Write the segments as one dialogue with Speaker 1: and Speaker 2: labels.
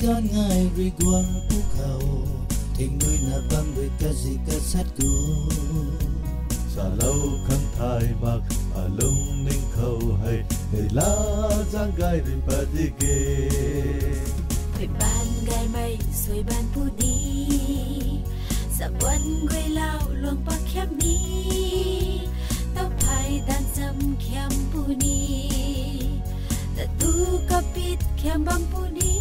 Speaker 1: การง่ายรีกวางภูเขาทิ้งด้วยหน้าบังด้วยกระสิกระสัดกูสาเล่าขังไทยมากอารมณ์นิ่งเขาให้ได้ลาจางกายริมปฏิเก
Speaker 2: Người ban gai mây xuôi ban pu đi Dạ quân quay lao luồng bạc khép ní Tóc hai đàn dâm khem pu ni Đã tu kapit khem băng pu ni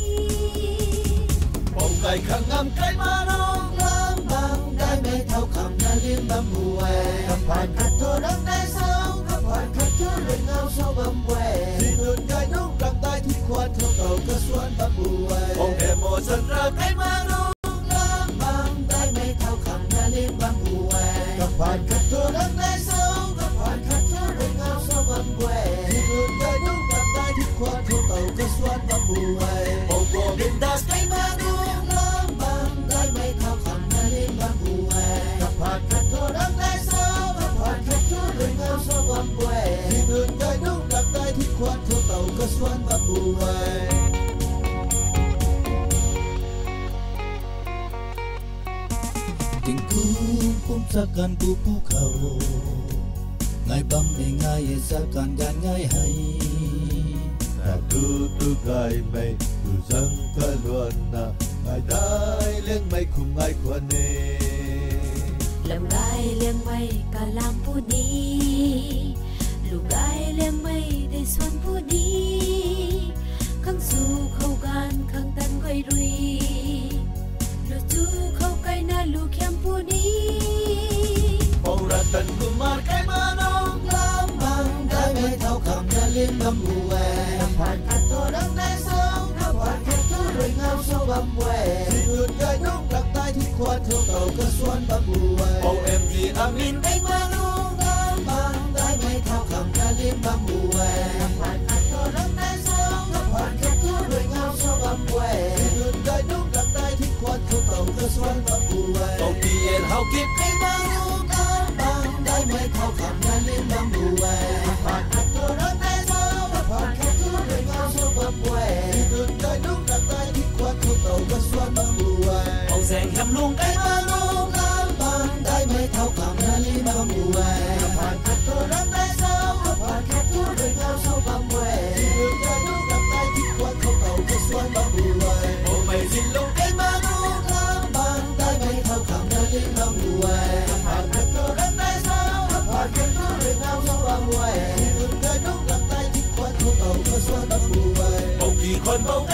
Speaker 1: Bông gai khang ngam cái ma nong lam băng gai mây thao kham na liên băng bùe Khắp hoàn khát thô đắng đai sâu Khắp hoàn khát thô luyện ngao sâu băng bùe Di đồn gai nông đằng tay thi khoan thô tàu cơ xuân băng bùe Bông em mùa dần ra cái ma nong lam băng gai mây thao kham na liên băng bùe Khắp hoàn khát thô đắng đai sâu Khắp hoàn khát thô luyện ngao sâu băng bùe Di đồn gai nông đằng tay thi khoan thô tàu cơ xuân băng bùe Bông bùa bên ta cái ma nong lam băng gai mây thao kham na liên băng bùe Khắp hoàn khát thô đắng đai sâu Khắp hoàn khát thô luyện ngao sâu băng bùe Di đồn gai nông đằng tay thi khoan thô tàu cơ xuân băng bùe Tình cũ cũng sakan ku pu khao Ngai bam me ngai sakan gan ngai hai Na tu gai mei tu zang ka luan na Ngai dai leng mei khum ngai kwa ne
Speaker 2: Làm gai liêng mây cả làm pu đi Lù gai liêng mây để xuân pu đi Khang su khâu gan khang tan quay rui Lù tu khâu cây na lù khem pu đi
Speaker 1: Bông ra tận kumar cái ma nong lam bang gai mei thao kham na liên bam bùe Khắp hoàn khát thô đắng đai sâu Khắp hoàn khát thô luyện ngao sâu bam bùe Di đồn gai nông đằng tay thi khoan thô tàu cơ xuân bam bùe Bông em gì amin cái ma nong lam bang gai mei thao kham na liên bam bùe Khắp hoàn khát thô đắng đai sâu Khắp hoàn khát thô luyện ngao sâu bam bùe Di đồn gai nông đằng tay thi khoan thô tàu cơ xuân bam bùe Bông đi yên hao kiếp cái ma nong lam bang gai mei thao kham na liên bam bùe Khắp hoàn khát thô đắng đai sâu Khắp hoàn khát thô luyện ngao sâu bam bùe Di đồn gai nông đằng tay thi khoan thô tàu cơ xuân bam bùe Bông rèn hầm luôn cái ma nong lam bang gai mei thao kham na liên bam bùe Khắp hoàn khát thô đắng đai sâu Khắp hoàn khát thô luyện ngao sâu bam bùe Di đồn gai nông đằng tay thi khoan thô tàu cơ xuân bam bùe Bông mây xin luôn cái ma nong lam bang gai mei thao kham na liên bam bùe Khắp hoàn khát thô đắng đai sâu Khắp hoàn khát thô luyện ngao sâu bam bùe Di đồn gai nông đằng tay thi khoan thô tàu cơ xuân bam bùe Bông kỳ khoan bông